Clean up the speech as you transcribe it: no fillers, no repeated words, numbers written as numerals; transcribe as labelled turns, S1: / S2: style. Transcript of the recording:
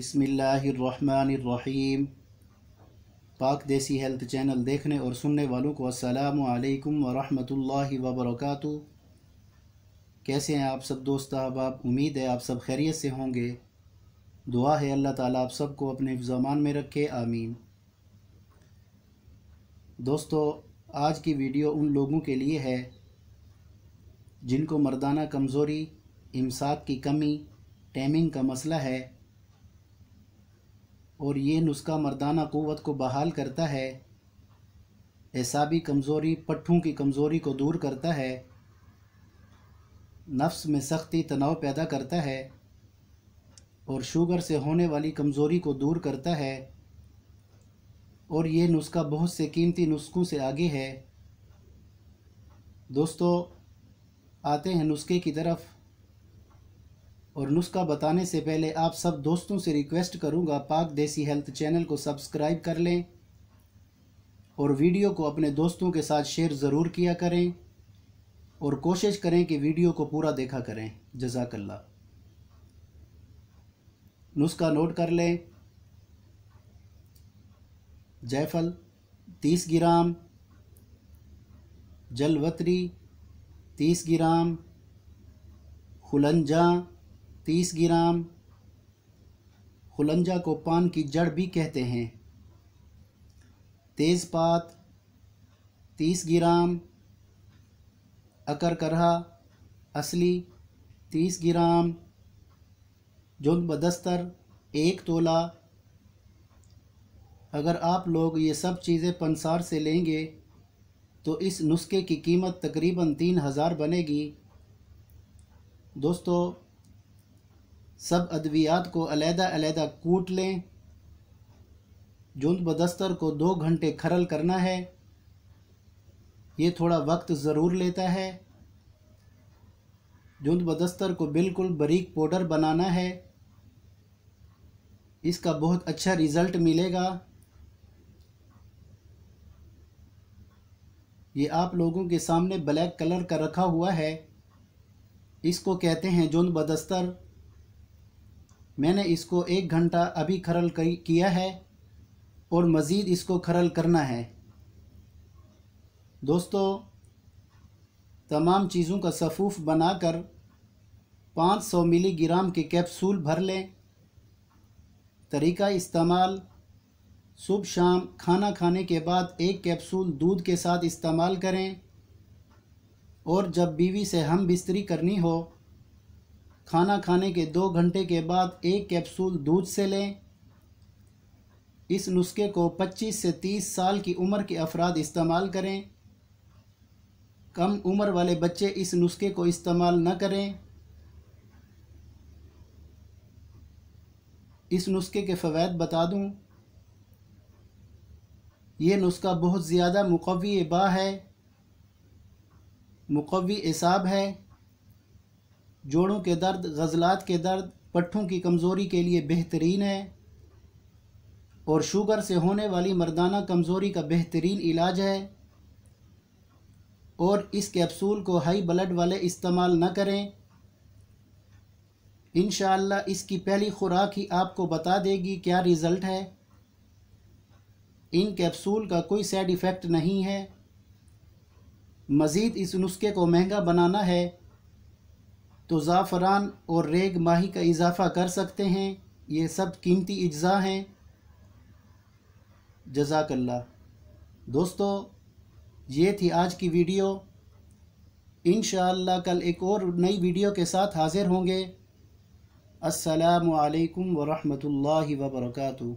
S1: बिस्मिल्लाहिर्रहमानिर्रहीम। पाक देसी हेल्थ चैनल देखने और सुनने वालों को अस्सलामु अलैकुम वरहमतुल्लाहि वबरकातुहू। कैसे हैं आप सब दोस्त अहबाब? उम्मीद है आप सब खैरियत से होंगे। दुआ है अल्लाह ताला आप सबको अपने हिफ्ज़-ओ-अमान में रखे, आमीन। दोस्तों, आज की वीडियो उन लोगों के लिए है जिनको मर्दाना कमज़ोरी, इमसाक की कमी, टाइमिंग का मसला है और ये नुस्खा मर्दाना क़ुव्वत को बहाल करता है, एसाबी कमज़ोरी, पट्ठों की कमज़ोरी को दूर करता है, नफ्स में सख्ती तनाव पैदा करता है और शुगर से होने वाली कमज़ोरी को दूर करता है। और ये नुस्खा बहुत से कीमती नुस्खों से आगे है। दोस्तों, आते हैं नुस्खे की तरफ। और नुस्खा बताने से पहले आप सब दोस्तों से रिक्वेस्ट करूंगा, पाक देसी हेल्थ चैनल को सब्सक्राइब कर लें और वीडियो को अपने दोस्तों के साथ शेयर ज़रूर किया करें और कोशिश करें कि वीडियो को पूरा देखा करें। जज़ाकल्लाह। नुस्खा नोट कर लें। जायफल 30 ग्राम, जलवतरी 30 ग्राम, खुलंजा 30 ग्राम, खुलंजा को पान की जड़ भी कहते हैं, तेज़पात 30 ग्राम, अकरकरहा असली 30 ग्राम, जुंद बदस्तर 1 तोला। अगर आप लोग ये सब चीज़ें पंसार से लेंगे तो इस नुस्खे की कीमत तकरीबन 3000 बनेगी। दोस्तों, सब अद्वियात को अलहदा कूट लें। जुंद बदस्तर को 2 घंटे खरल करना है। ये थोड़ा वक्त ज़रूर लेता है। जुंद बदस्तर को बिल्कुल बारीक पाउडर बनाना है। इसका बहुत अच्छा रिज़ल्ट मिलेगा। ये आप लोगों के सामने ब्लैक कलर का रखा हुआ है। इसको कहते हैं जुंद बदस्तर। मैंने इसको 1 घंटा अभी खरल किया है और मज़ीद इसको खरल करना है। दोस्तों, तमाम चीज़ों का सफ़ूफ़ बनाकर 500 मिलीग्राम के कैप्सूल भर लें। तरीका इस्तेमाल: सुबह शाम खाना खाने के बाद 1 कैप्सूल दूध के साथ इस्तेमाल करें और जब बीवी से हम बिस्तरी करनी हो, खाना खाने के 2 घंटे के बाद 1 कैप्सूल दूध से लें। इस नुस्खे को 25 से 30 साल की उम्र के अफराद इस्तेमाल करें। कम उम्र वाले बच्चे इस नुस्खे को इस्तेमाल न करें। इस नुस्खे के फ़वाइद बता दूं, ये नुस्खा बहुत ज़्यादा मुक़व्वी बा है, मुक़व्वी एसाब है, जोड़ों के दर्द, गज़लात के दर्द, पट्ठों की कमज़ोरी के लिए बेहतरीन है और शुगर से होने वाली मर्दाना कमज़ोरी का बेहतरीन इलाज है। और इस कैप्सूल को हाई ब्लड वाले इस्तेमाल न करें। इंशाअल्लाह इसकी पहली खुराक ही आपको बता देगी क्या रिज़ल्ट है। इन कैप्सूल का कोई साइड इफ़ेक्ट नहीं है। मज़ीद इस नुस्खे को महंगा बनाना है तो ज़ाफ़रान और रेग माही का इजाफ़ा कर सकते हैं। ये सब कीमती अज्जा हैं। जज़ाकल्लाह। दोस्तों, ये थी आज की वीडियो। इंशाअल्लाह कल एक और नई वीडियो के साथ हाज़िर होंगे। अस्सलामु अलैकुम वरहमतुल्लाहि वबरकातुहू।